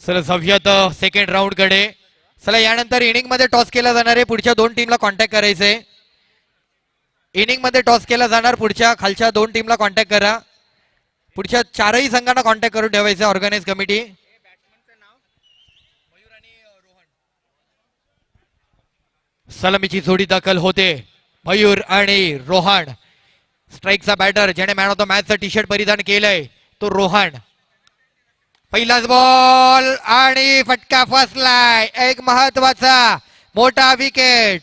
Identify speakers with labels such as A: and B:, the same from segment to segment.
A: चला सव्यत second round कडे. चला यानंतर इनिंग मध्ये टॉस केला जाणार आहे. पुढच्या दोन टीमला कॉन्टॅक्ट करायचंय. इनिंग मध्ये टॉस केला जाणार. पुढच्या खालच्या दोन टीमला कॉन्टॅक्ट करा. पुढच्या चारही संघांना कॉन्टॅक्ट करून ठेवायचं ऑर्गनाइज कमिटी. सलामीची जोडी दाखल होते. मयूर आणि रोहन. स्ट्राईकचा बॅटर ज्याने मॅन ऑफ द मॅचचं टी शर्ट परिधान केलंय तो रोहन. पहिलाच बॉल आणि फटका फसलाय. एक महत्वाचा मोठा विकेट.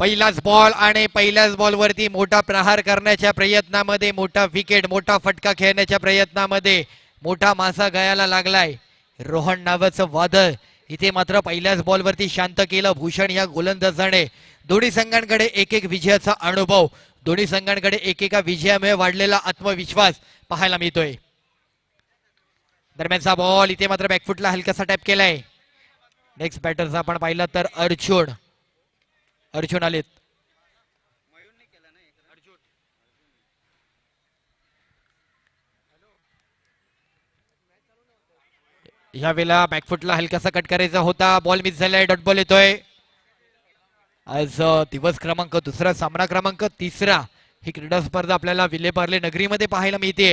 A: पहिलाच बॉल आणि पहिल्याच बॉलवरती मोठा प्रहार करण्याच्या प्रयत्नामध्ये मोठा विकेट, मोठा फटका खेळण्याच्या प्रयत्नामध्ये मोठा मासा गळ्याला लागलाय. रोहन नावाचं वादळ इथे मात्र पहिल्याच बॉलवरती शांत केलं भूषण या गोलंदाजाने. दोन्ही संघांकडे एक एक विजयाचा अनुभव, दोन्ही संघांकडे एकेका विजयामुळे वाढलेला आत्मविश्वास पाहायला मिळतोय. दरम्यानचा बॉल इथे मात्र बॅकफुटला हलकासा टॅप केलाय. नेक्स्ट बॅटरचा आपण पाहिलं तर अर्जुन आलेत. या वेळेला बॅकफुटला हलकासा कट करायचा होता. बॉल मिस झालाय. डॉट बॉल येतोय. आज दिवस क्रमांक दुसरा, सामना क्रमांक तिसरा ही क्रीडा स्पर्धा आपल्याला विलेपार्ले नगरीमध्ये पाहायला मिळते.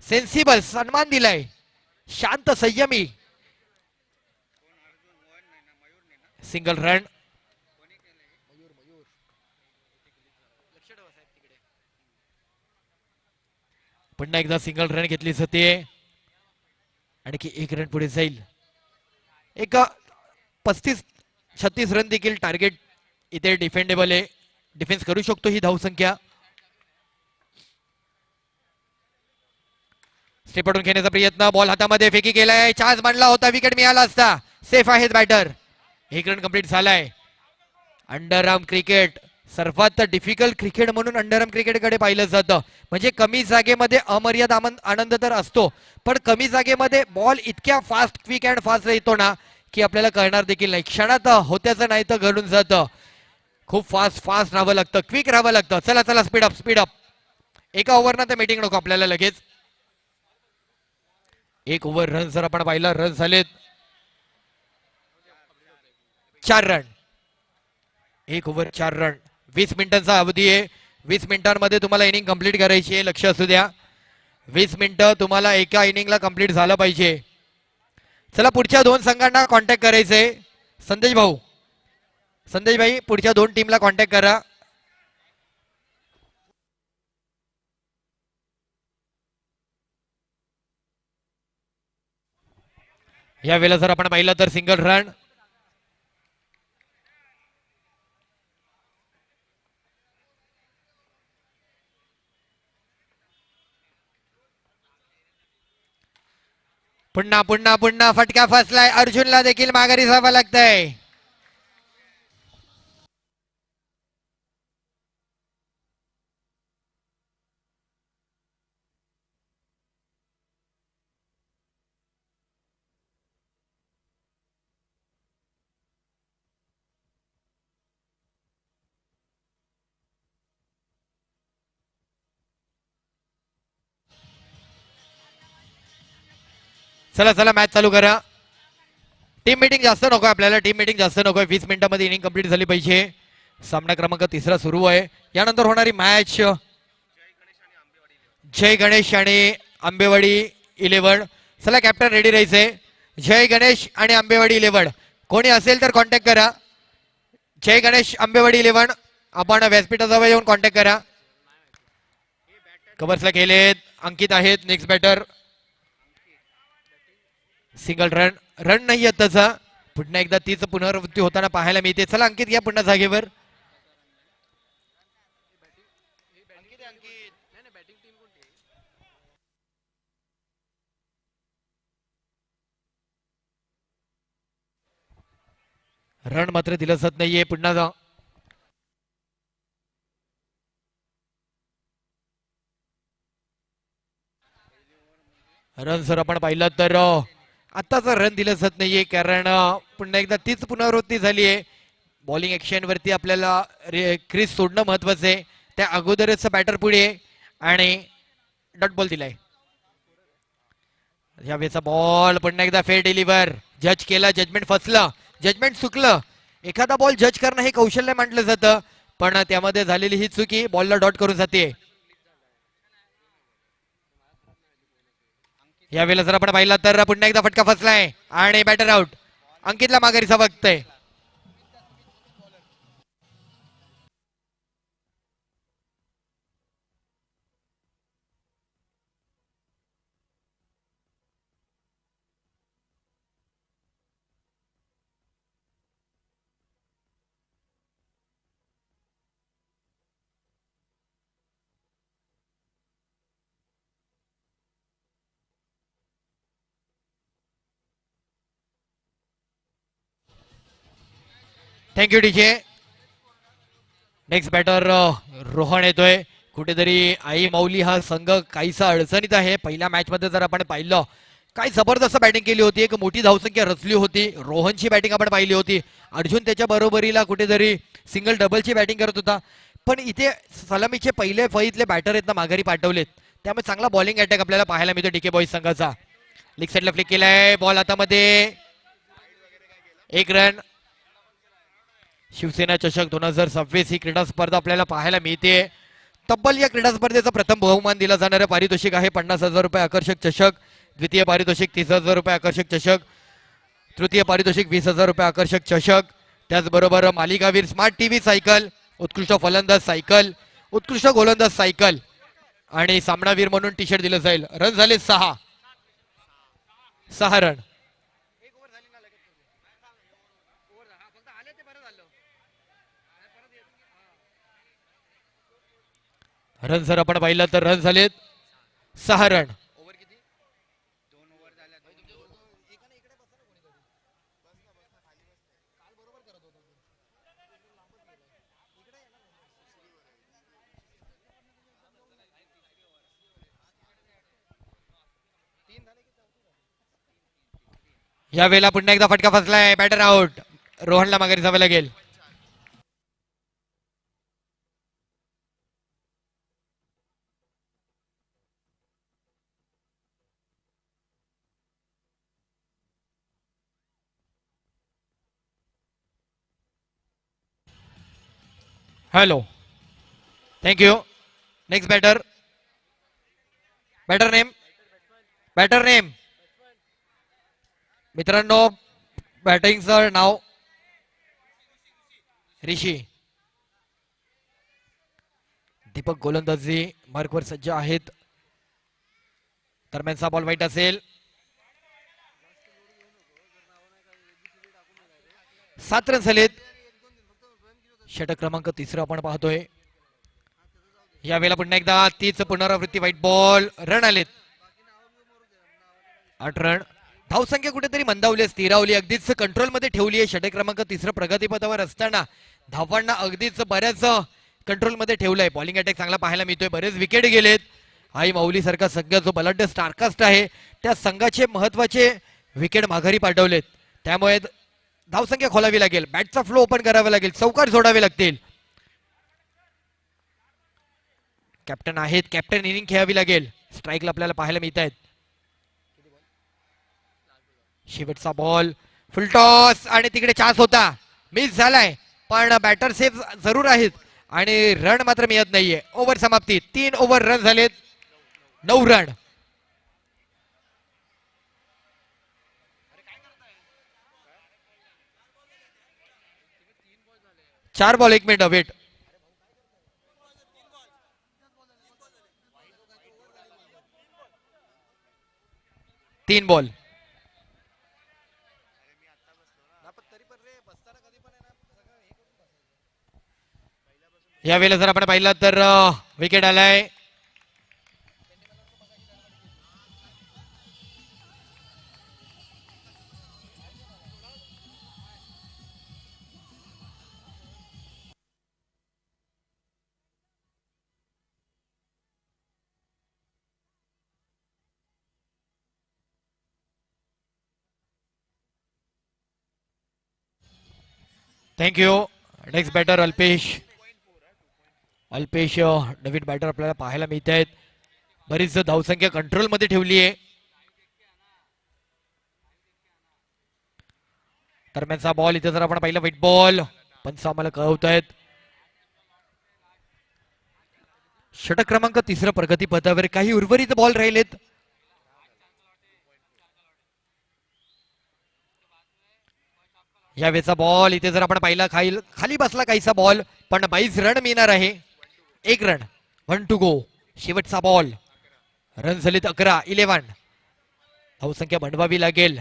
A: सेन्सिबल सन्मान दिलाय. शांत संयमी. Single run. पुन्हा एकदा सिंगल रन घेतली जाते. आणखी एक रन पुढे जाईल. एक 35-36 रन देखील टार्गेट इथे डिफेंडेबल आहे. डिफेन्स करू शकतो ही धावसंख्या. स्टेपटून घेण्याचा प्रयत्न. बॉल हातामध्ये फेकी केलाय. चान्स मांडला होता. विकेट मिळाला असता. सेफ आहेत बॅटर. एक रन कंप्लीट झालाय. अंडरआर्म क्रिकेट सर्वात डिफिकल्ट क्रिकेट म्हणून अंडरआर्म क्रिकेटकडे पाहिलं जातं. म्हणजे कमी जागेमध्ये अमर्याद आनंद तर असतो, पण कमी जागेमध्ये बॉल इतक्या फास्ट, क्विक अँड फास्ट येतो ना की आपल्याला कळणार देखील नाही. क्षणात होत्याचं नाही तर घडून जातं. खूप फास्ट राहावं लागतं, क्विक राहावं लागतं. चला चला स्पीड अप. एका ओव्हरनं तर मीटिंग नको आपल्याला लगेच. एक ओव्हर रन जर आपण पाहिला, रन झालेत 4 रन. एक ओव्हर 4 रन. 20 मिनिटांचा अवधी आहे. 20 मिनिटांमध्ये तुम्हाला इनिंग कंप्लीट करायची आहे. लक्ष असू द्या, 20 मिनिटं तुम्हाला एका इनिंगला कंप्लीट झालं पाहिजे. चला पुढच्या दोन संघांना कॉन्टॅक्ट करायचंय. संदेश भाई पुढच्या दोन टीमला कॉन्टॅक्ट करा. या वेळेला जर आपण पाहिलं तर सिंगल रन. पुन्हा फटका फसलाय. अर्जुनला देखील माघारी जावं लागतंय. चला चला मॅच चालू करा. टीम मीटिंग जास्त नको आपल्याला. टीम मीटिंग जास्त नको. 20 मिनिटांमध्ये इनिंग कंप्लीट झाली पाहिजे. सामना क्रमांक तिसरा सुरू आहे. यानंतर होणारी मॅच जय गणेश आणि आंबेवाडी 11. चला कॅप्टन रेडी राहायचंय. जय गणेश आणि आंबेवाडी 11 कोणी असेल तर कॉन्टॅक्ट करा. जय गणेश आंबेवाडी 11 आपण व्यासपीठाजवळ येऊन कॉन्टॅक्ट करा. कव्हर्सला गेलेत. अंकित आहेत नेक्स्ट बॅटर. सिंगल रन नाही येत त्याचा. पुन्हा एकदा तीच पुनरावृत्ती होताना पाहायला मिळते. चला अंकित या पुन्हा जागेवर. रन मात्र दिलं जात नाहीये. पुन्हा रन जर आपण पाहिलं तर आत्ताचा रन दिलं जात नाहीये, कारण पुन्हा एकदा तीच पुनरावृत्ती झाली आहे. बॉलिंग ऍक्शन वरती आपल्याला क्रीज सोडणं महत्वाचं आहे. त्या अगोदरच बॅटर पुढे आणि डॉट बॉल दिलाय. यावेळेचा बॉल पुन्हा एकदा फेर डिलिव्हर. जज केला, जजमेंट फसलं, जजमेंट चुकलं. एखादा बॉल जज करणं हे कौशल्य म्हटलं जातं, पण त्यामध्ये झालेली ही चुकी बॉलला डॉट करून जाते. यावेळेला जर आपण पाहिलं तर पुन्हा एकदा फटका फसलाय आणि बॅटर आउट. अंकितला माघारीचा बघतोय. Thank you DJ. Next batter Rohan येतोय. कुठेतरी आई माऊली हा संघ काहीसा अडचणीत आहे. पहिल्या मॅच मध्ये जर आपण पाहिलं काय जबरदस्त बॅटिंग केली होती, एक मोठी धावसंख्या रचली होती. रोहनची बॅटिंग आपण पाहिली होती. अर्जुन त्याच्या बरोबरीला कुठेतरी सिंगल डबलची बॅटिंग करत होता, पण इथे सलामीचे पहिले फळीतले बॅटर आहेत ना माघारी पाठवलेत, त्यामुळे चांगला बॉलिंग अटॅक आपल्याला पाहायला मिळतो डीके बॉईज संघाचा. लेग साईडला फ्लिक केलाय, बॉल हातामध्ये, एक रन. शिवसेना चषक 2026 ही क्रीडा स्पर्धा आपल्याला पाहायला मिळते. तब्बल या क्रीडा स्पर्धेचा प्रथम बहुमान दिला जाणारे पारितोषिक आहे 50,000 रुपये आकर्षक चषक. द्वितीय पारितोषिक 30,000 रुपये आकर्षक चषक. तृतीय पारितोषिक 20,000 रुपये आकर्षक चषक. त्याचबरोबर मालिकावीर स्मार्ट टीव्ही सायकल, उत्कृष्ट फलंदाज सायकल, उत्कृष्ट गोलंदाज सायकल आणि सामनावीर म्हणून टी शर्ट दिलं जाईल. रन झाले 6. 6 रन. रन जर आपण पाहिलं तर रन झालेत 6 रन. या वेळेला पुन्हा एकदा फटका फसलाय, बॅटर आउट. रोहनला माघारी जावं लागेल. Hello, thank you. Next batter. Batter name, batter name मित्रांनो, बॅटिंगचं नाव ऋषी. दीपक गोलंदाजी मार्कवर सज्ज आहेत. दरम्यानचा बॉल वाईट असेल. 7 रन झालेत. षटक क्रमांक 3 आपण पाहतोय. यावेळेला पुन्हा एकदा तीच पुनरावृत्ती, व्हाईट बॉल. रन आलेत 8 रन. धावसंख्या कुठेतरी मंदावली, स्थिरावली, अगदीच कंट्रोलमध्ये ठेवली आहे. षटक क्रमांक 3 प्रगतीपथावर असताना धावांना अगदीच बऱ्याच कंट्रोलमध्ये ठेवलंय. बॉलिंग अटॅक चांगला पाहायला मिळतोय, बरेच विकेट गेलेत. आई माऊली सारखा संघ जो बलाढ्य स्टारकास्ट आहे, त्या संघाचे महत्वाचे विकेट माघारी पाठवलेत. त्यामुळे धावसंख्या खोलावी लागेल, बॅटचा फ्लो ओपन करावा लागेल, चौकार जोडावे लागतील. कॅप्टन आहेत, कॅप्टन इनिंग खेळावी लागेल. स्ट्राईकला आपल्याला पाहायला मिळत आहेत. शेवटचा बॉल, फुलटॉस आणि तिकडे चान्स होता, मिस झालाय, पण बॅटर सेफ जरूर आहेत आणि रन मात्र मिळत नाहीये. ओव्हर समाप्ती, 3 ओव्हर रन झालेत, 9 run. 4 ball 1 minute wait. 3 ball. यावेळेला जर आपण पाहिलं तर विकेट आलाय. Thank you. Next batter Alpesh. Alpesh नवीन बॅटर आपल्याला पाहायला मिळत आहेत. बरीच धावसंख्या कंट्रोल मध्ये ठेवली आहे. दरम्यानचा बॉल इथे जर आपण पाहिलं व्हाईट बॉल पंच आम्हाला कळवत आहेत. षटक क्रमांक 3 प्रगती पथावर काही उर्वरित बॉल राहिलेत. यावेळेचा बॉल इथे जर आपण पाहिला खाली बसला काहीसा बॉल पण 22 रन मिळणार आहे. 1 रन 1 टू गो. शेवटचा बॉल. रन झालेत 11 11. धावसंख्या बनवावी लागेल.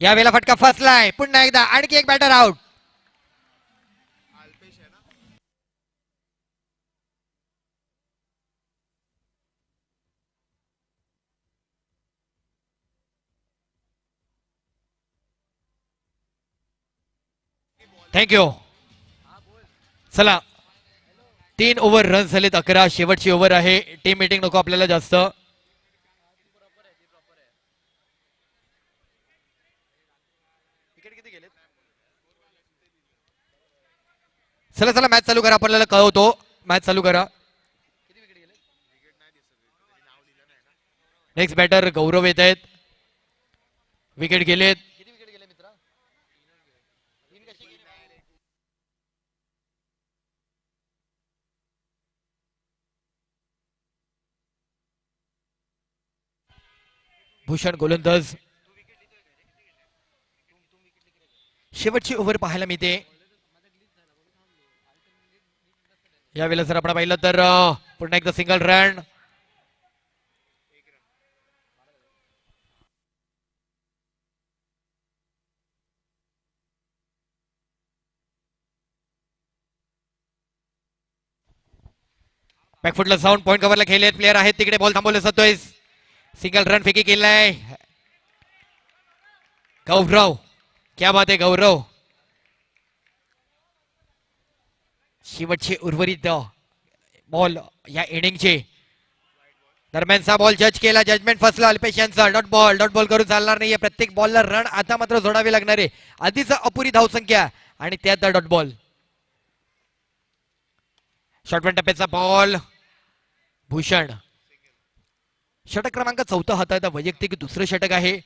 A: यावेळेला फटका फसलाय. पुन्हा एकदा आणखी एक बॅटर आउट. थँक्यू. चला 3 ओव्हर रन झालेत 11. शेवटची ओव्हर आहे. टीम मीटिंग नको आपल्याला जास्त. चला चला मॅच चालू करा. आपल्याला कळवतो. मॅच चालू करा. नेक्स्ट बॅटर गौरव येत आहेत. विकेट गेलेत. भूषण गोलंदाज. शेवटची ओव्हर पाहायला मिळते. यावेळेला जर आपण पाहिलं तर पुन्हा एकदा सिंगल रन. बॅकफुटला जाऊन पॉइंट कव्हरला खेळले प्लेयर आहेत तिकडे. बॉल थांबवला जातोय. सिंगल रन फेकी केलाय गौरव. क्या बात आहे गौरव. शेवटचे उर्वरित बॉल या इनिंगचे. दरम्यानचा बॉल जज केला. जजमेंट फसला अल्पेश यांचा. Dot ball. डॉट बॉल करून चालणार नाहीये. प्रत्येक बॉलला रन आता मात्र जोडावे लागणार आहे. आधीच अपुरी धावसंख्या आणि त्यात डॉट बॉल. शॉर्टमॅन टप्प्याचा बॉल. भूषण. षटक क्रमांक 4 हातात. वैयक्तिक दुसरं षटक आहे.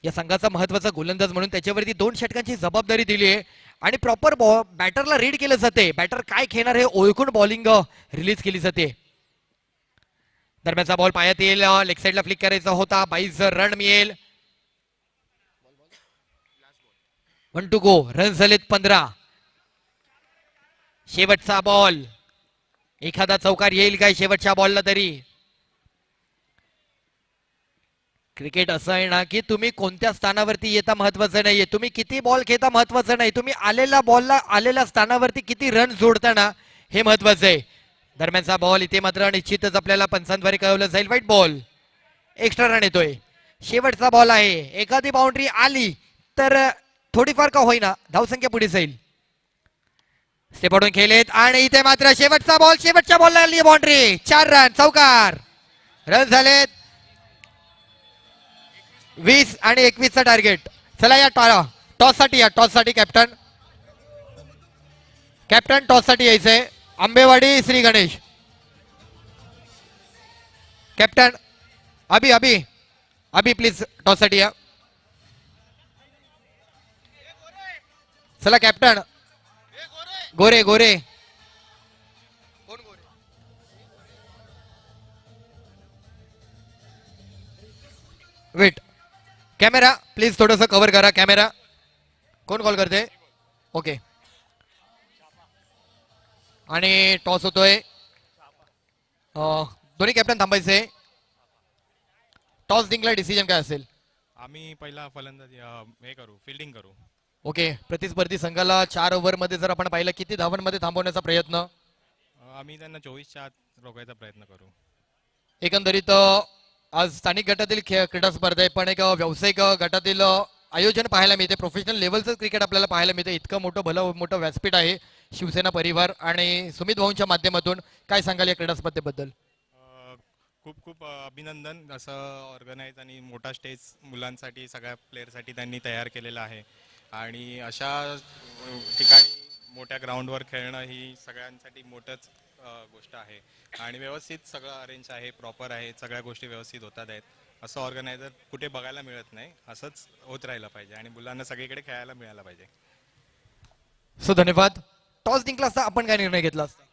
A: या संघाचा महत्वाचा गोलंदाज म्हणून त्याच्यावरती 2 षटकांची जबाबदारी दिली आहे आणि प्रॉपर बॅटरला रीड केलं जाते. बॅटर काय खेळणार हे ओळखून बॉलिंग रिलीज केली जाते. दरम्यानचा बॉल पायात येईल. लेग साईडला फ्लिक करायचा होता. 22 रन मिळेल. 1 टू गो. रन झालेत 15. शेवटचा बॉल. एखादा चौकार येईल काय शेवटच्या बॉलला तरी. क्रिकेट असं आहे ना की तुम्ही कोणत्या स्थानावरती येता महत्वाचं नाहीये. तुम्ही किती बॉल खेळता महत्वाचं नाही. तुम्ही आलेल्या बॉलला आलेल्या स्थानावरती किती रन जोडताना हे महत्वाचं आहे. दरम्यानचा बॉल इथे मात्र निश्चितच आपल्याला पंचांद्वारे कळवलं जाईल. White ball. एक्स्ट्रा रन येतोय. शेवटचा बॉल आहे. एखादी बाउंड्री आली तर थोडीफार का होईना धावसंख्या पुढे जाईल. स्टेपवरून खेळलेत आणि इथे मात्र शेवटचा बॉल. शेवटच्या बॉलला आली बाउंड्री. 4 रन. चौकार. रन झालेत 20 आणि 21चा टार्गेट. चला या टॉस साठी या. टॉस साठी कॅप्टन. कॅप्टन टॉस साठी यायचंय. Ambewadi Shri Ganesh. Captain Abhi Abhi Abhi please toss साठी या. चला captain. Gore Gore. Wait. Camera please थोडस कव्हर करा. कॅमेरा. कोण कॉल करते. ओके. आणि टॉस होतोय. दोन्ही कॅप्टन थांबायचे. टॉस जिंकला डिसिजन काय असेल.
B: आम्ही पहिला फलंदाजी हे करू. फिल्डिंग करू.
A: ओके. प्रतिस्पर्धी संघाला 4 ओव्हर मध्ये जर आपण पाहिलं किती धावांमध्ये थांबवण्याचा प्रयत्न.
B: आम्ही त्यांना 24च्या आत रोखायचा प्रयत्न करू.
A: एकंदरीत आज स्थानिक गटातील क्रीडा स्पर्धा आहे पण एक व्यावसायिक गटातील आयोजन पाहायला मिळते. प्रोफेशनल लेवलचं क्रिकेट आपल्याला पाहायला मिळते. इतकं मोठं भलं मोठं व्यासपीठ आहे. शिवसेना परिवार आणि सुमित भाऊंच्या माध्यमातून काय सांगाल या क्रीडा स्पर्धेबद्दल?
B: खूप खूप अभिनंदन. असं ऑर्गनाईज आणि मोठा स्टेज मुलांसाठी सगळ्या प्लेअरसाठी त्यांनी तयार केलेला आहे आणि अशा ठिकाणी मोठ्या ग्राउंडवर खेळणं ही सगळ्यांसाठी मोठंच गोष्ट आहे आणि व्यवस्थित सगळं अरेंज आहे, प्रॉपर आहे, सगळ्या गोष्टी व्यवस्थित होतात आहेत. असं ऑर्गनायझर कुठे बघायला मिळत नाही. असंच होत राहिलं पाहिजे आणि मुलांना सगळीकडे खेळायला मिळायला पाहिजे.
A: सो धन्यवाद. टॉस जिंकला असता आपण काय निर्णय घेतला असता?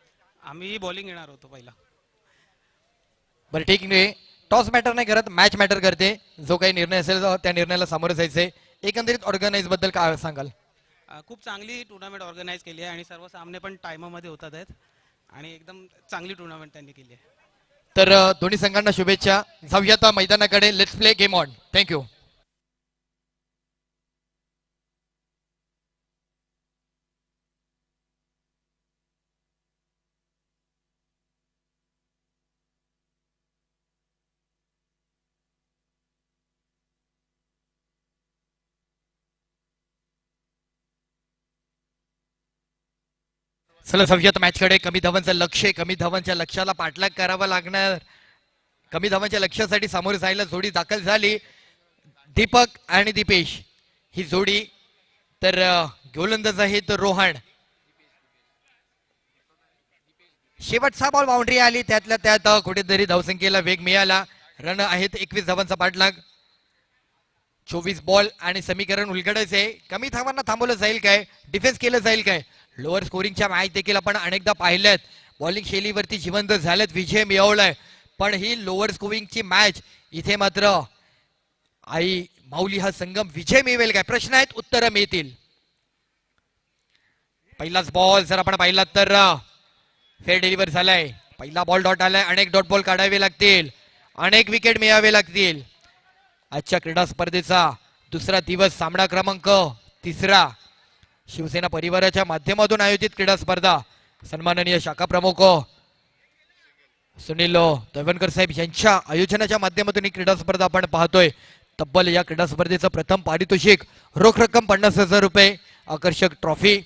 C: आम्ही बॉलिंग येणार होतो पहिला.
A: बरं ठीक आहे. टॉस मॅटर नाही करत, मॅच मॅटर करते. जो काही निर्णय असेल त्या निर्णयाला सामोरं जायचंय. एकंदरीत ऑर्गनाईज बद्दल काय सांगाल?
C: खूप चांगली टुर्नामेंट ऑर्गनाईज केली आहे आणि सर्व सामने पण टायमामध्ये होतात आहेत आणि एकदम चांगली टुर्नामेंट त्यांनी केली आहे.
A: तर दोन्ही संघांना शुभेच्छा. जाऊया आता मैदानाकडे. Let's play game on. Thank you. चला जाऊयात मॅचकडे. कमी धावांचं लक्ष आहे. कमी धावांच्या लक्ष्याला पाठलाग करावा लागणार. कमी धावांच्या लक्ष्यासाठी सामोरे जायला जोडी दाखल झाली. दीपक आणि दीपेश ही जोडी. तर गोलंदाज आहेत रोहन. शेवटचा बॉल बाउंड्री आली. त्यातल्या त्यात कुठेतरी धावसंख्येला वेग मिळाला. रन आहेत 21 धावांचा पाठलाग. 24 बॉल आणि समीकरण उलगडायचं आहे. कमी धावांना थांबवलं जाईल काय? डिफेन्स केलं जाईल काय? लोअर स्कोरिंगच्या मॅच देखील आपण अनेकदा पाहिल्यात. बॉलिंग शैलीवरती जिवंत झालेत, विजय मिळवलाय. पण ही लोअर स्कोरिंगची मॅच इथे मात्र आई माऊली हा संगम विजय मिळवेल काय? प्रश्न आहेत, उत्तरं मिळतील. पहिलाच बॉल जर आपण पाहिला तर फेअर डिलिव्हर झालाय. पहिला बॉल डॉट आलाय. अनेक डॉट बॉल काढावे लागतील, अनेक विकेट मिळावे लागतील. आजच्या क्रीडा स्पर्धेचा दुसरा दिवस, सामना क्रमांक 3. शिवसेना परिवाराच्या माध्यमातून आयोजित क्रीडा स्पर्धा. सन्माननीय शाखा प्रमुख सुनील तवनकर साहेब यांच्या आयोजनाच्या माध्यमातून ही क्रीडा स्पर्धा आपण पाहतोय. तब्बल या क्रीडा स्पर्धेचं प्रथम पारितोषिक रोख रक्कम 50,000 रुपये, आकर्षक ट्रॉफी.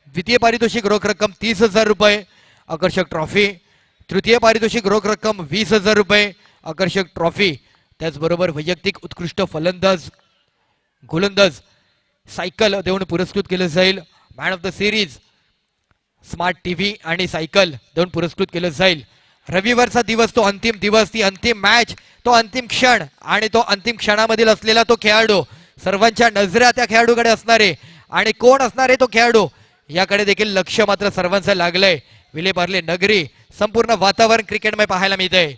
A: द्वितीय पारितोषिक रोख रक्कम 30,000 रुपये, आकर्षक ट्रॉफी. तृतीय पारितोषिक रोख रक्कम 20,000 रुपये, आकर्षक ट्रॉफी. त्याचबरोबर वैयक्तिक उत्कृष्ट फलंदाज, गोलंदाज सायकल देऊन पुरस्कृत केलं जाईल. Man of the series, smart TV आणि सायकल देऊन पुरस्कृत केलं जाईल. रविवारचा दिवस, तो अंतिम दिवस, ती अंतिम मॅच, तो अंतिम क्षण आणि तो अंतिम क्षणामधील असलेला तो खेळाडू. सर्वांच्या नजरा त्या खेळाडूकडे असणारे आणि कोण असणार आहे तो खेळाडू याकडे देखील लक्ष मात्र सर्वांचं लागलंय. विलेपार्ले नगरी संपूर्ण वातावरण क्रिकेटमय पाहायला मिळतंय.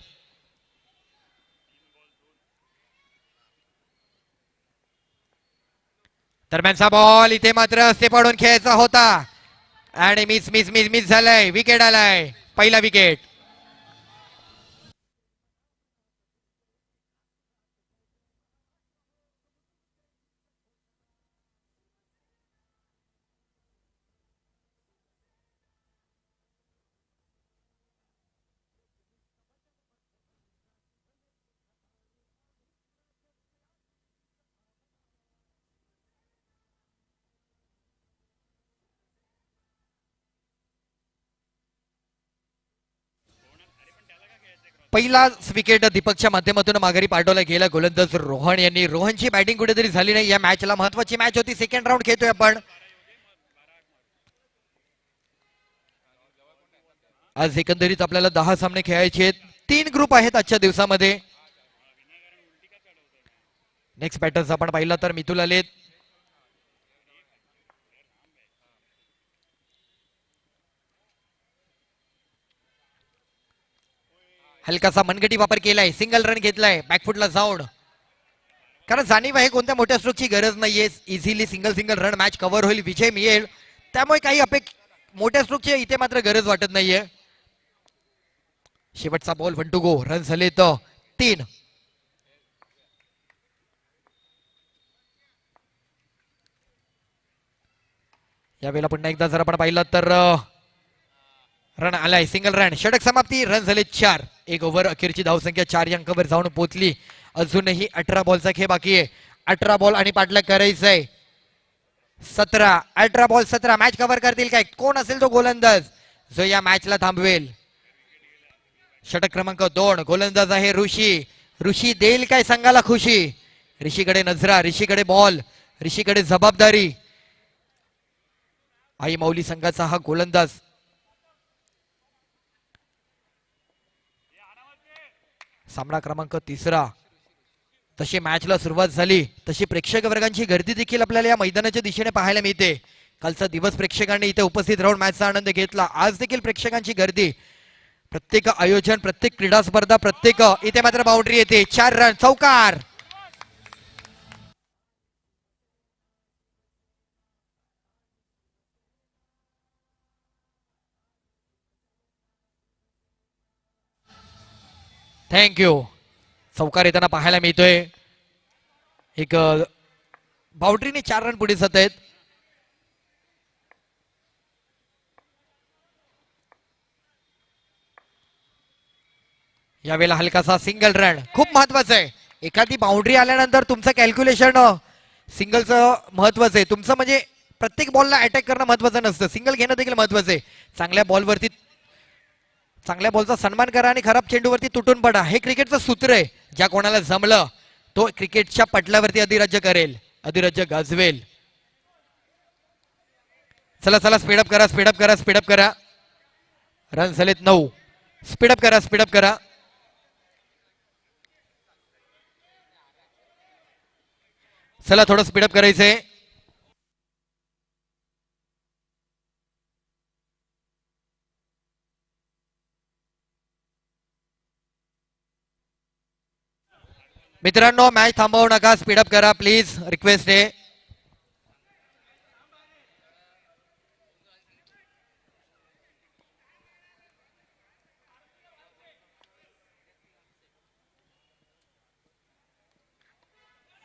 A: दरम्यानचा बॉल इथे मात्र रस्ते पाडून खेळायचा होता आणि मिस मिस मिस मिस झालाय. विकेट आलाय, पहिला विकेट. पहिला विकेट दीपकच्या माध्यमातून माघारी पाठवला गेला. गोलंदाज रोहन यांनी. रोहनची बॅटिंग कुठेतरी झाली नाही या मॅचला. महत्वाची मॅच होती. सेकंड राऊंड खेळतोय आपण. आज एकंदरीत आपल्याला 10 सामने खेळायचे आहेत. 3 ग्रुप आहेत आजच्या दिवसामध्ये. नेक्स्ट बॅटर्स आपण पाहिला तर मितुल आलेत. हलकासा मनगटी वापर केलाय. सिंगल रन घेतलाय बॅकफुटला जाऊन. कारण जाणीव आहे कोणत्या मोठ्या स्ट्रोकची गरज नाहीये. Easily single run match cover होईल, विजय मिळेल. त्यामुळे काही मोठ्या स्ट्रोकची इथे मात्र गरज वाटत नाहीये. शेवटचा बॉल 1 to go. रन झाले तर 3. यावेळेला पुन्हा एकदा जर आपण पाहिलं तर रन आलाय. सिंगल रन, षटक समाप्ती. रन झाले 4. 1 ओव्हर अखेरची धावसंख्या 4 अंकावर जाऊन पोहोचली. अजूनही 18 बॉलचा खेळ बाकी आहे. 18 बॉल आणि पाठलाग करायचा आहे. 17 18 बॉल 17. मॅच कव्हर करतील काय? कोण असेल तो गोलंदाज जो या मॅचला थांबवेल? षटक क्रमांक 2 गोलंदाज आहे ऋषी. ऋषी देईल काय संघाला खुशी? ऋषीकडे नजरा, ऋषीकडे बॉल, ऋषीकडे जबाबदारी. आई माऊली संघाचा हा गोलंदाज. सामना क्रमांक 3. तशी मॅचला सुरुवात झाली तशी प्रेक्षक वर्गांची गर्दी देखील आपल्याला या मैदानाच्या दिशेने पाहायला मिळते. कालचा दिवस प्रेक्षकांनी इथे उपस्थित राहून मॅचचा आनंद घेतला. आज देखील प्रेक्षकांची गर्दी. प्रत्येक आयोजन, प्रत्येक क्रीडा स्पर्धा, प्रत्येक इथे मात्र बाउंड्री येते. 4 रन, चौकार. थँक्यू. चौकार येताना पाहायला मिळतोय. एक बाउंड्रीने 4 रन पुढे जात आहेत. यावेळेला हलकासा सिंगल रन खूप महत्वाचं आहे. एखादी बाउंड्री आल्यानंतर तुमचं कॅल्क्युलेशन सिंगलचं महत्वाचं आहे. तुमचं म्हणजे प्रत्येक बॉलला अटॅक करणं महत्वाचं नसतं, सिंगल घेणं देखील महत्वाचं आहे. चांगल्या बॉलवरती चांगल्या बॉलचा सन्मान करा आणि खराब चेंडूवरती तुटून पडा. हे क्रिकेटचं सूत्र आहे. ज्या कोणाला जमलं तो क्रिकेटच्या पटलावरती अधिराज्य करेल, अधिराज्य गाजवेल. चला चला, स्पीडअप करा, स्पीडअप करा, स्पीडअप करा. रन झालेत 9. स्पीडअप करा, स्पीडअप करा. चला थोडं स्पीडअप करायचंय. मित्रांनो, मॅच थांबवू नका, स्पीडअप करा प्लीज, रिक्वेस्ट आहे.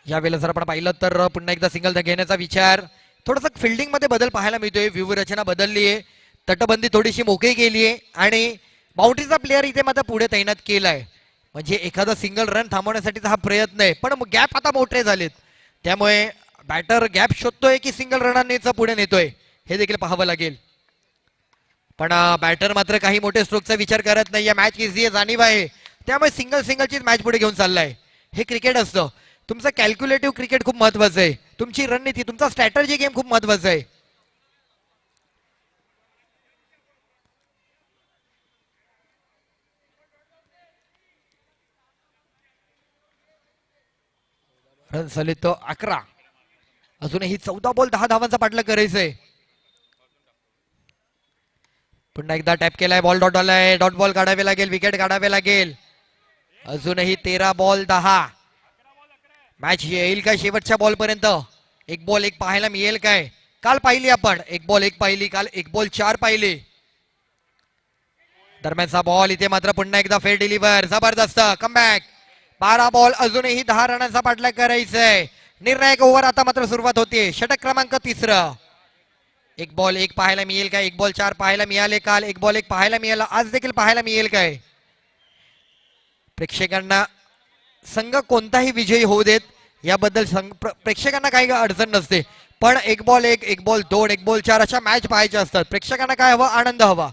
A: यावेळेला जर आपण पाहिलं तर पुन्हा एकदा सिंगल घेण्याचा विचार. थोडंसं फिल्डिंग मध्ये बदल पाहायला मिळतोय. व्यूहरचना बदलली आहे, तटबंदी थोडीशी मोकळी केली आहे आणि बाउंड्रीचा प्लेअर इथे मात्र पुढे तैनात केलाय. म्हणजे एखादा सिंगल रन थांबवण्यासाठीचा हा प्रयत्न आहे. पण गॅप आता मोठे झालेत, त्यामुळे बॅटर गॅप शोधतोय की सिंगल रनांनीच पुढे नेतोय हे देखील पाहावं लागेल. पण बॅटर मात्र काही मोठे स्ट्रोकचा विचार करत नाही. या मॅच इझी जाणीव आहे, त्यामुळे सिंगल सिंगलचीच मॅच पुढे घेऊन चाललाय. हे क्रिकेट असतं. तुमचं कॅल्क्युलेटिव्ह क्रिकेट खूप महत्वाचं आहे. तुमची रणनीती, तुमचा स्ट्रॅटर्जी गेम खूप महत्वाचा आहे. रन झाले तो 11. अजूनही 14 बॉल 10 धावांचा पाठलाग करायचंय. पुन्हा एकदा टॅप केलाय, बॉल डॉट आलाय, डॉट बॉल काढावे लागेल, विकेट काढावे लागेल. अजूनही 13 बॉल 10. मॅच येईल काय शेवटच्या बॉल पर्यंत? एक बॉल एक पाहायला मिळेल काय? काल पाहिली आपण, एक बॉल एक पाहिली, काल एक बॉल 4 पाहिली. दरम्यानचा बॉल इथे मात्र पुन्हा एकदा फेर डिलिव्हर, जबरदस्त कमबॅक. 12 बॉल, अजूनही 10 रनांचा पाठलाग करायचंय. निर्णायक ओव्हर आता मात्र सुरुवात होते. षटक क्रमांक 3. एक बॉल एक पाहायला मिळेल काय? एक बॉल 4 पाहायला मिळाले काल, एक बॉल एक पाहायला मिळाला, आज देखील पाहायला मिळेल काय? प्रेक्षकांना संघ कोणताही विजयी होऊ देत याबद्दल प्रेक्षकांना काही अडचण नसते, पण एक बॉल एक बॉल 2, एक बॉल 4 अशा मॅच पाहायच्या असतात. प्रेक्षकांना काय हवं? आनंद हवा.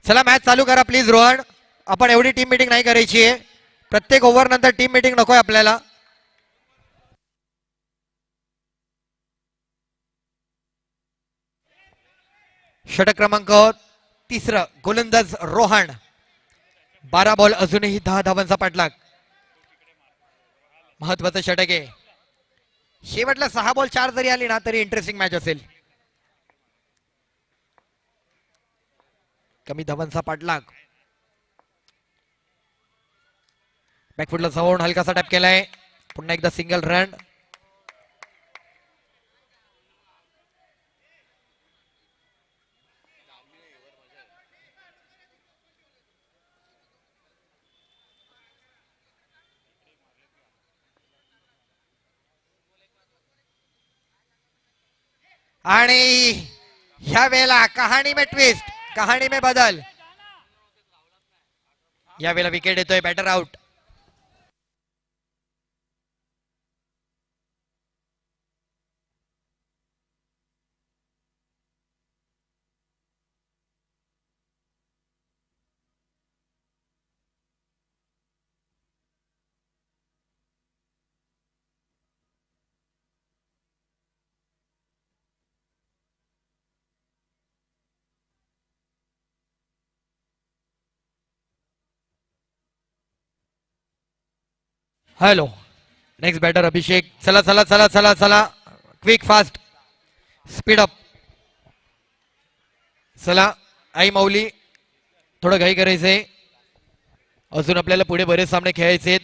A: चला मॅच चालू करा प्लीज रोहन. आपण एवढी टीम मीटिंग नाही करायची आहे. प्रत्येक ओव्हर नंतर टीम मीटिंग नकोय आपल्याला. षटक क्रमांक 3, गोलंदाज रोहन. 12 बॉल, अजूनही 10 धावांचा पाठलाग. महत्वाचं षटक आहे. शेवटला 6 बॉल 4 जरी आली ना तरी इंटरेस्टिंग मॅच असेल. कमी धावांचा पाठलाग. बॅकफुटला जाऊन हलकासा टॅप केलाय. पुन्हा एकदा सिंगल रन. आणि ह्या वेळेला कहाणी में ट्विस्ट, कहाणी में बदल. या वेळेला विकेट येतोय, batter out. Hello. Next batter Abhishek. चला चला चला चला चला, क्विक फास्ट, स्पीड अप. चला आई माऊली, थोडं घाई करायचंय, अजून आपल्याला पुढे बरेच सामने खेळायचे.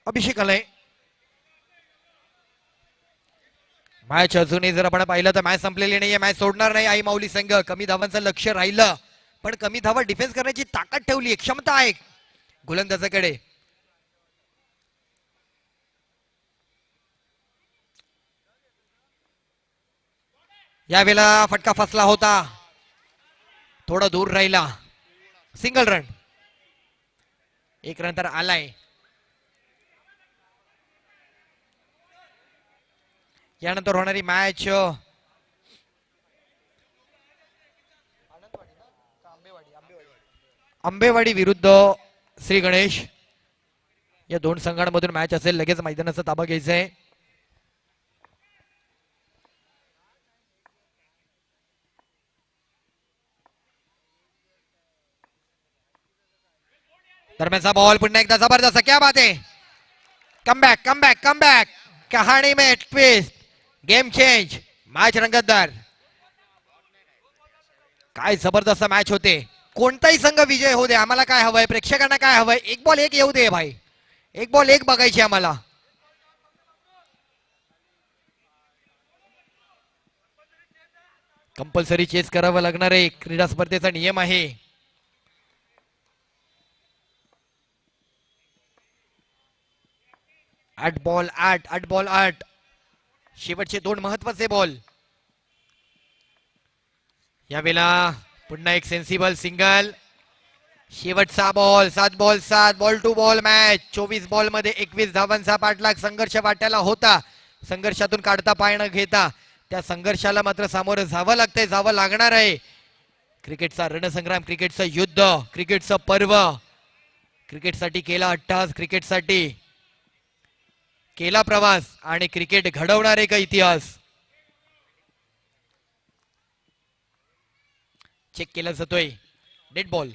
A: अभिषेक आलाय. मॅच अजूनही जर आपण पाहिलं तर मॅच संपलेली नाहीये, मॅच सोडणार नाही आई माऊली संघ. कमी धावांचं लक्ष राहिलं, पण कमी धावा डिफेन्स करण्याची ताकद ठेवली, क्षमता आहे गोलंदाजाकडे. यावेळेला फटका फसला होता, थोडा दूर राहिला. सिंगल रन, एक रन तर आलाय. यानंतर होणारी मॅच आंबेवाडी विरुद्ध श्री गणेश, या दोन संघांमधून मॅच असेल. लगेच मैदानाचा ताबा घ्यायचा आहे. दरम्यानचा बॉल पुन्हा एकदा जबरदस्त, क्या बात आहे. कमबॅक कमबॅक कमबॅक, कहाणी में ट्विस्ट, गेम चेंज, मॅच रंगतदार. काय जबरदस्त मॅच होते. कोणताही संघ विजय होऊ दे, आम्हाला काय हवंय, प्रेक्षकांना काय हवंय, एक बॉल एक येऊ दे भाई, एक बॉल एक बघायची आम्हाला. कंपल्सरी चेस करावं लागणार आहे, क्रीडा स्पर्धेचा नियम आहे. आठ बॉल आठ, आठ बॉल आठ, शेवटचे दोन महत्वाचे बॉल. यावेळेला पुन्हा एक सेन्सिबल सिंगल. शेवटचा ball, 7 ball 7, ball two ball match. 24 ball मध्ये 21 धावांचा पाठलाग. संघर्ष वाट्याला होता, संघर्षातून काढता पाय न घेता त्या संघर्षाला मात्र सामोरं जावं लागतंय, जावं लागणार आहे. क्रिकेटचा रणसंग्राम, क्रिकेटचं युद्ध, क्रिकेटचं पर्व, क्रिकेटसाठी केला अट्टहास, क्रिकेटसाठी केला प्रवास आणि क्रिकेट घडवणार एक इतिहास. चेक केला जातोय. Dead ball,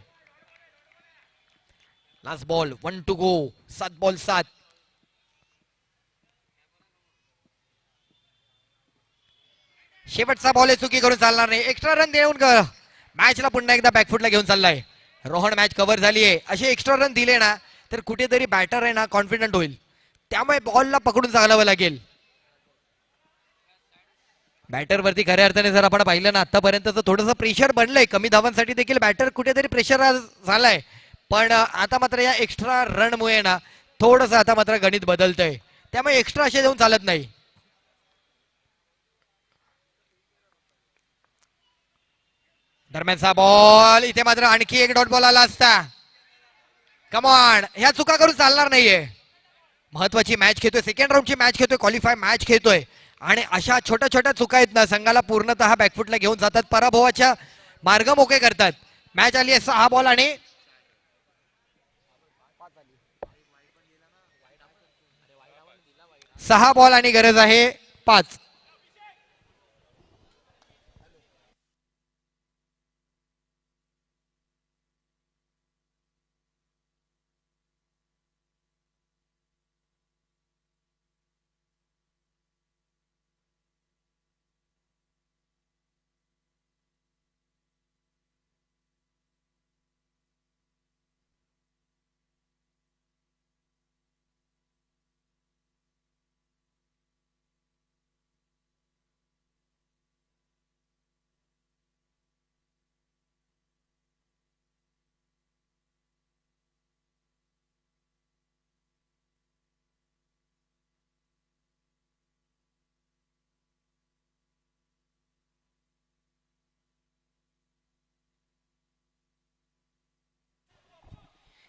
A: last ball, 1 to go. 7 ball 7. शेवटचा बॉल आहे, चुकी करून चालणार नाही. एक्स्ट्रा रन देऊन मॅचला पुन्हा एकदा बॅकफुटला घेऊन चाललाय रोहन. मॅच कव्हर झाली आहे. असे एक्स्ट्रा रन दिले ना तर कुठेतरी बॅटर आहे ना कॉन्फिडंट होईल, त्यामुळे बॉलला पकडून चालावं लागेल. बॅटर वरती खऱ्या अर्थाने जर आपण पाहिलं ना आतापर्यंत थोडंसं प्रेशर बनलंय. कमी धावांसाठी देखील बॅटर कुठेतरी प्रेशर झालाय, पण आता मात्र या एक्स्ट्रा रन मुळे ना थोडंसं आता मात्र गणित बदलतंय, त्यामुळे एक्स्ट्रा असे जाऊन चालत नाही. दरम्यानचा बॉल, इथे मात्र आणखी एक डॉट बॉल आला असता. कमॉन, ह्या चुका करून चालणार नाहीये. महत्वाची मॅच खेळतोय, सेकंड राऊंडची मॅच खेळतोय, क्वालिफाय मॅच खेळतोय आणि अशा छोट्या छोट्या चुका आहेत ना संघाला पूर्णतः बॅकफुटला घेऊन जातात, पराभवाच्या मार्ग मोकळे करतात. मॅच आली आहे 6 बॉल आणि 6 बॉल आणि गरज आहे 5.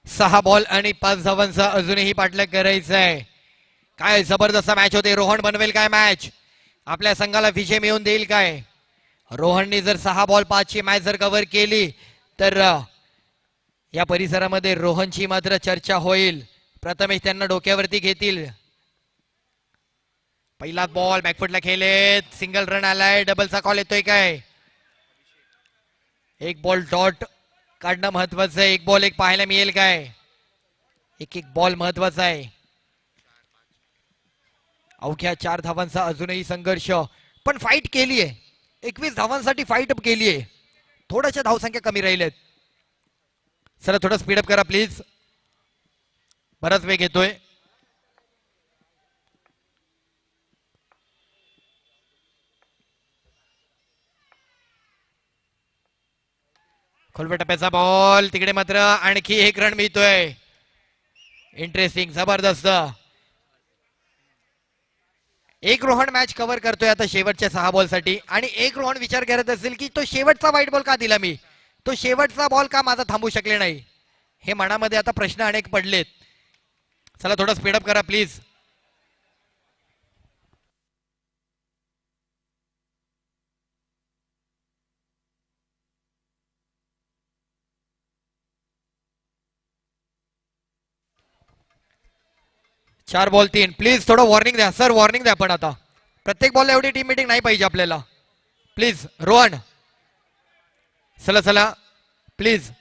A: सहा बॉल आणि 5 धावांचा अजूनही पाठलाग करायचा आहे. काय जबरदस्त मॅच होते. रोहन बनवेल काय मॅच, आपल्या संघाला विजय मिळवून देईल काय. रोहनने जर 6 बॉल 5 ची मॅच जर कव्हर केली तर या परिसरामध्ये रोहनची मात्र चर्चा होईल. प्रथमेश त्यांना डोक्यावरती घेतील. पहिला बॉल बॅकफुटला खेळलेत, सिंगल रन आलाय, डबलचा कॉल येतोय काय. एक बॉल डॉट काढणं महत्वाचं आहे. एक बॉल एक पाहायला मिळेल काय? एक एक बॉल महत्वाचा आहे. अवघ्या 4 धावांचा अजूनही संघर्ष, पण फाईट केली आहे. 21 धावांसाठी फाईट केली आहे. थोड्याशा धावसंख्या कमी राहिल्यात. चला थोडं स्पीडअप करा प्लीज. बराच वेग येतोय. खोलव्या टप्प्याचा बॉल, तिकडे मात्र आणखी एक रन मिळतोय. इंटरेस्टिंग, जबरदस्त. एक रोहन मॅच कव्हर करतोय आता शेवटच्या 6 बॉल साठी, आणि एक रोहन विचार करत असेल की तो शेवटचा व्हाईट बॉल का दिला मी, तो शेवटचा बॉल का माझा थांबू शकले नाही, हे मनामध्ये आता प्रश्न अनेक पडलेत. चला थोडं स्पीडअप करा प्लीज. चार बॉल 3. प्लीज थोडं वॉर्निंग द्या सर, वॉर्निंग द्या. पण आता प्रत्येक बॉलला एवढी टीम मीटिंग नाही पाहिजे आपल्याला. प्लीज रोहन, चला चला प्लीज.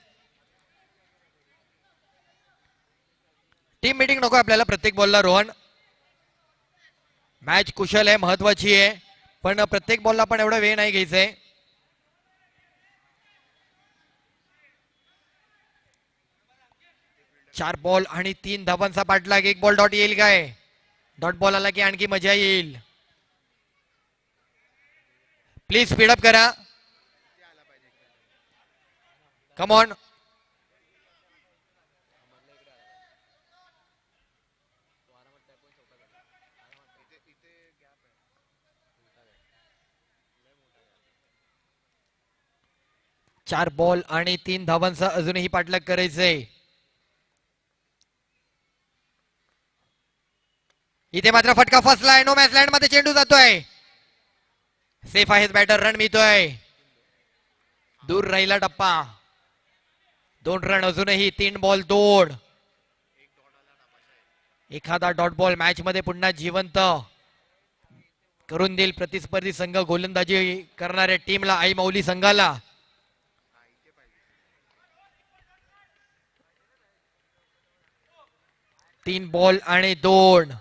A: टीम मीटिंग नको आपल्याला प्रत्येक बॉलला रोहन. मॅच कुशल आहे, महत्वाची आहे, पण प्रत्येक बॉलला पण एवढा वेळ नाही घ्यायचंय. चार बॉल आणि 3 धावांचा पाठलाग. एक बॉल डॉट येईल काय? डॉट बॉल आला की आणखी मजा येईल. प्लीज स्पीडअप करा. Come on. चार बॉल आणि 3 धावांचा अजूनही पाठलाग करायचंय. इथे मात्र फटका फसलाय. नो मॅच लँड मध्ये चेंडू जातोय. सेफ आहेत बॅटर. रन मिळतोय. दूर राहिला टप्पा. 2 रन अजूनही. 3 बॉल 2. एखादा डॉट बॉल मॅच मध्ये पुन्हा जिवंत करून देईल प्रतिस्पर्धी संघ. गोलंदाजी करणाऱ्या टीमला, आई माऊली संघाला. तीन बॉल आणि 2.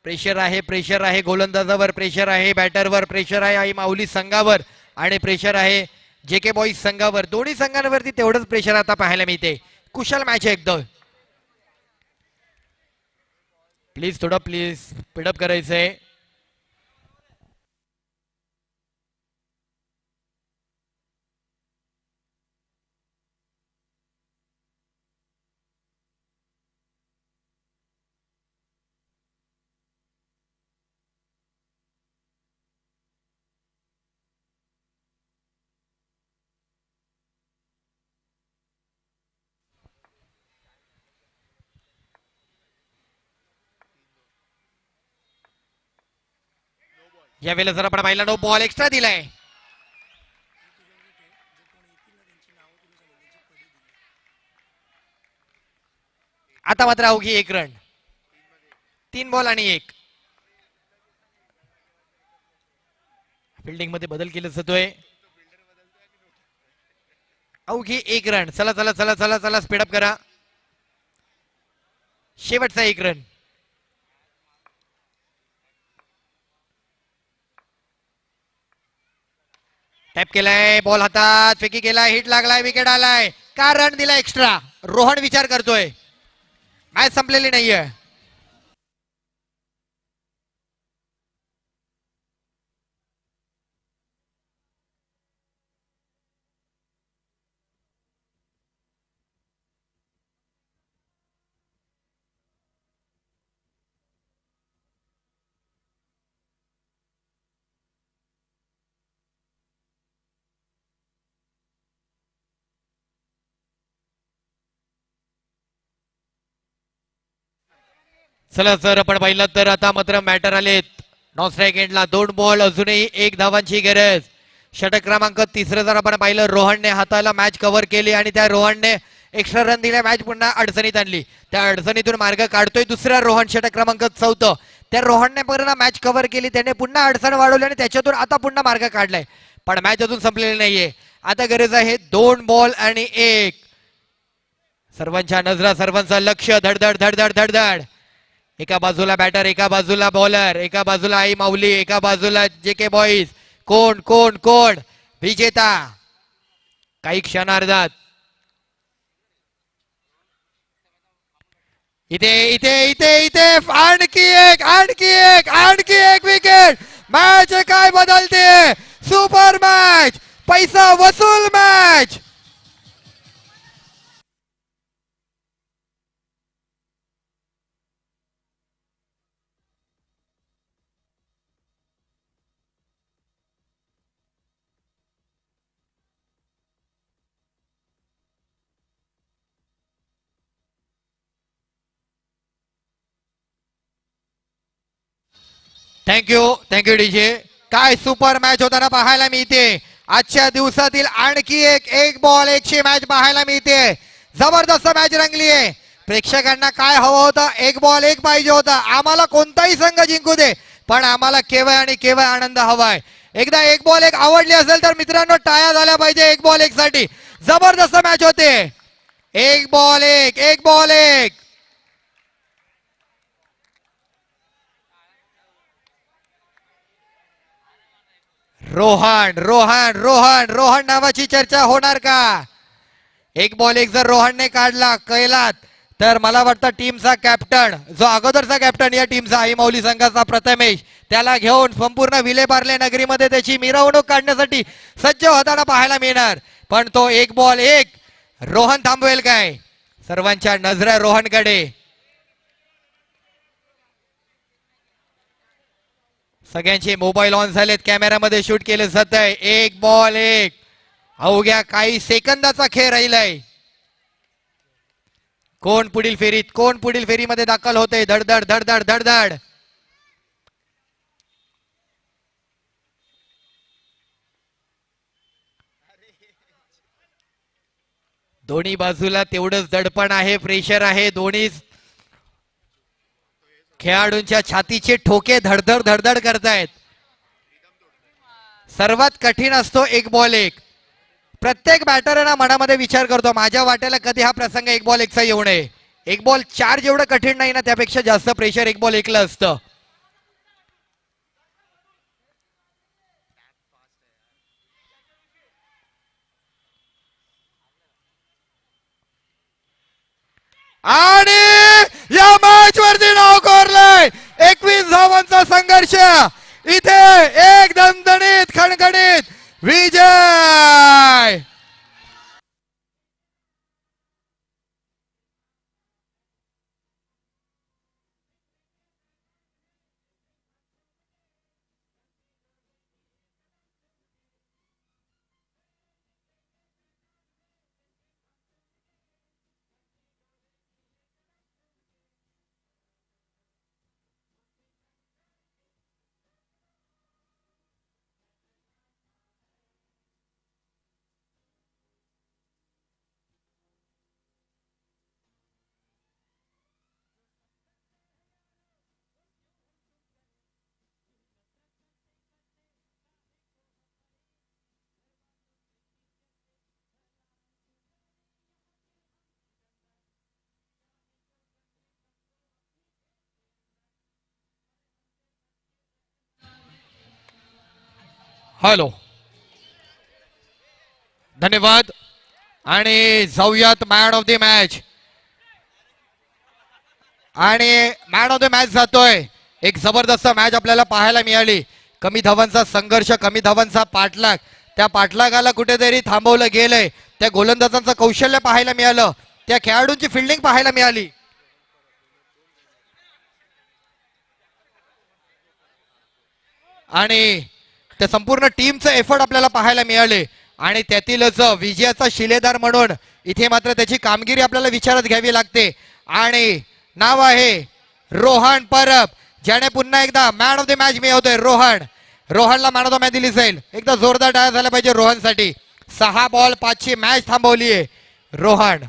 A: प्रेशर आहे, प्रेशर आहे गोलंदाजावर, प्रेशर आहे बॅटरवर, प्रेशर आहे आई माऊली संघावर, आणि प्रेशर आहे जे के बॉईज संघावर. दोन्ही संघांवरती तेवढंच प्रेशर आता पाहायला मिळते. कुशल मॅच आहे एकदम. प्लीज थोडं प्लीज स्पीडअप करायचंय. यावेळेला जर आपण पाहिला, नो बॉल एक्स्ट्रा दिलाय. आता मात्र अवघी 1 रन. 3 बॉल आणि 1. फिल्डिंग मध्ये बदल केला जातोय. अवघी 1 रन. चला चला चला चला चला स्पीडअप करा. शेवटचा 1 रन. टॅप केलाय, बॉल हातात, फेकी केलाय, हिट लागलाय, विकेट आलाय. का रन दिला एक्स्ट्रा? रोहन विचार करतोय. मॅच संपलेली नाहीये. चला सर, आपण पाहिलं तर आता मात्र मॅटर आलेत. नॉन स्ट्राईक एंडला 2 बॉल अजूनही 1 धावांची गरज. षटक क्रमांक 3 जर आपण पाहिलं, रोहनने हाताला मॅच कव्हर केली आणि त्या रोहनने एक्स्ट्रा रन दिल्या, मॅच पुन्हा अडचणीत आणली. त्या अडचणीतून मार्ग काढतोय दुसरा रोहन. षटक क्रमांक 4. त्या रोहनने पुन्हा मॅच कव्हर केली, त्याने पुन्हा अडचण वाढवली आणि त्याच्यातून आता पुन्हा मार्ग काढलाय. पण मॅच अजून संपलेली नाहीये. आता गरज आहे 2 बॉल आणि 1. सर्वांच्या नजरा, सर्वांचं लक्ष, धडधड धडधड धडधड. एका बाजूला बॅटर, एका बाजूला बॉलर, एका बाजूला आई माऊली, एका बाजूला जे के बॉईज. कोण कोण कोण विजेता काही क्षणार्धात. इथे इथे इथे इथे आणखी एक आणखी एक आणखी एक विकेट. मॅच काय बदलते. सुपर मॅच, पैसा वसूल मॅच. Thank you DJ. काय सुपर मॅच होताना पाहायला मिळते. आजच्या दिवसातील आणखी एक बॉल एकची मॅच पाहायला मिळते. जबरदस्त मॅच रंगली आहे. प्रेक्षकांना काय हवं होतं, एक बॉल एक पाहिजे होता. आम्हाला कोणताही संघ जिंकू दे, पण आम्हाला केवळ आणि केवळ आनंद हवाय. एकदा एक बॉल एक आवडली असेल तर मित्रांनो टाळ्या झाल्या पाहिजे एक बॉल एक साठी. जबरदस्त मॅच होते. एक बॉल एक बॉल एक. रोहन रोहन रोहन रोहन नावाची चर्चा होणार का. एक बॉल एक जर रोहनने काढला कैलात तर मला वाटतं टीमचा कॅप्टन, जो अगोदरचा कॅप्टन या टीमचा आई माऊली संघाचा प्रथमेश, त्याला घेऊन संपूर्ण विलेपार्ले नगरीमध्ये त्याची मिरवणूक काढण्यासाठी सज्ज होताना पाहायला मिळणार. पण तो एक बॉल एक रोहन थांबवेल काय. सर्वांच्या नजरा रोहनकडे. सगळ्यांचे मोबाईल ऑन झालेत, कॅमेरामध्ये शूट केले जात आहे. एक बॉल एक. अवघ्या काही सेकंदाचा खेळ राहिलाय. कोण पुढील फेरीत, कोण पुढील फेरीमध्ये दाखल होते. धडधड धडधड धडधड. दोन्ही बाजूला तेवढंच दडपण आहे, प्रेशर आहे. दोन्ही खेळाडूंच्या छातीचे ठोके धडधड धडधड करतायत. सर्वात कठीण असतो एक बॉल एक. प्रत्येक बॅटरना मनामध्ये विचार करतो माझ्या वाट्याला कधी हा प्रसंग एक बॉल एकचा येऊ नये. एक बॉल चार जेवढं कठीण नाही ना, त्यापेक्षा जास्त प्रेशर एक बॉल एकला असतं. आणि या मॅच वरती नाव कोरलंय. 21 धावांचा संघर्ष. इथे एक दणदणीत खणखणीत विजय. हॅलो, धन्यवाद. आणि जाऊयात मॅन ऑफ द मॅच. आणि मॅन ऑफ द मॅच जातोय. एक जबरदस्त मॅच आपल्याला पाहायला मिळाली. कमी धावांचा संघर्ष, कमी धावांचा पाठलाग. त्या पाठलागाला कुठेतरी थांबवलं गेलंय. त्या गोलंदाजांचं कौशल्य पाहायला मिळालं. त्या खेळाडूंची फिल्डिंग पाहायला मिळाली. आणि त्या संपूर्ण टीमचं एफर्ट आपल्याला पाहायला मिळाले. आणि त्यातीलच विजयाचा शिलेदार म्हणून इथे मात्र त्याची कामगिरी आपल्याला विचारात घ्यावी लागते. आणि नाव आहे रोहन परब, ज्याने पुन्हा एकदा मॅन ऑफ द मॅच मिळवतोय. रोहनला मॅन ऑफ द मॅच दिली जाईल. एकदा जोरदार टाळ्या झाल्या पाहिजे रोहनसाठी. 6 बॉल 5ची मॅच थांबवली आहे रोहन.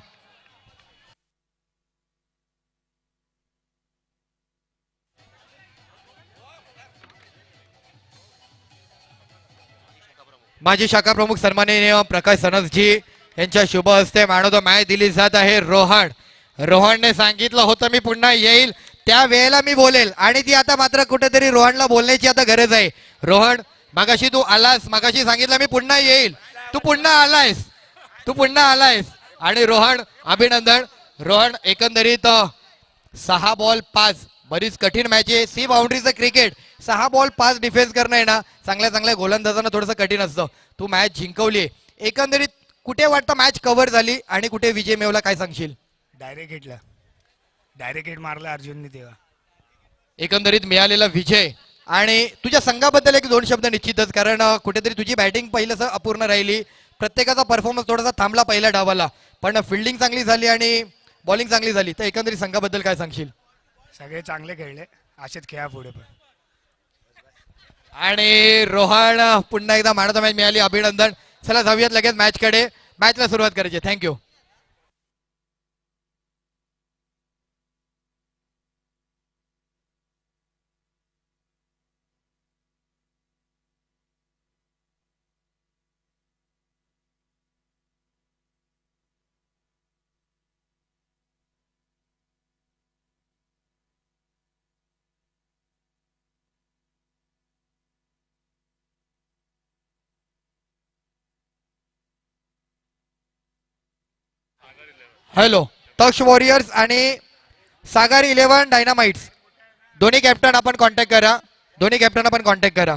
A: माजी शाखा प्रमुख सन्माननीय प्रकाश सनसजी, यांच्या शुभ हस्ते मॅन ऑफ द मॅच दिली जात आहे रोहनने सांगितलं होतं मी पुन्हा येईल त्या वेळेला मी बोलेल आणि ती आता मात्र कुठेतरी रोहनला बोलण्याची आता गरज आहे. रोहन मगाशी तू आलास, मगाशी सांगितलं मी पुन्हा येईल, तू पुन्हा आलायस आणि रोहन अभिनंदन. रोहन एकंदरीत 6 बॉल 5 बरीच कठीण मॅच आहे. सी बाउंड्रीचं क्रिकेट 6 बॉल 5 डिफेन्स करणं आहे ना चांगल्या गोलंदाजांना थोडंसं कठीण असतं. तू मॅच जिंकवली. एकंदरीत कुठे वाटतं मॅच कव्हर झाली आणि कुठे विजय मिळवला काय सांगशील?
D: डायरेक्ट हिट मारला अर्जुनने तेव्हा.
A: एकंदरीत मिळालेला विजय आणि तुझ्या संघाबद्दल एक 2 शब्द निश्चितच, कारण कुठेतरी तुझी बॅटिंग पहिलं अपूर्ण राहिली, प्रत्येकाचा परफॉर्मन्स थोडासा थांबला पहिल्या डावाला, पण फिल्डिंग चांगली झाली आणि बॉलिंग चांगली झाली. तर एकंदरीत संघाबद्दल काय सांगशील?
D: सगळे चांगले खेळले, असेच खेळा पुढे पण.
A: आणि रोहन पुन्हा एकदा मॅन ऑफ द मॅच मिळाली, अभिनंदन. चला जाऊयात लगेच मॅचकडे, मॅचला सुरुवात करायची. थँक्यू. हॅलो, तक्ष वॉरियर्स आणि सागर 11 डायनामाइट्स दोन्ही कॅप्टन आपण कॉन्टॅक्ट करा.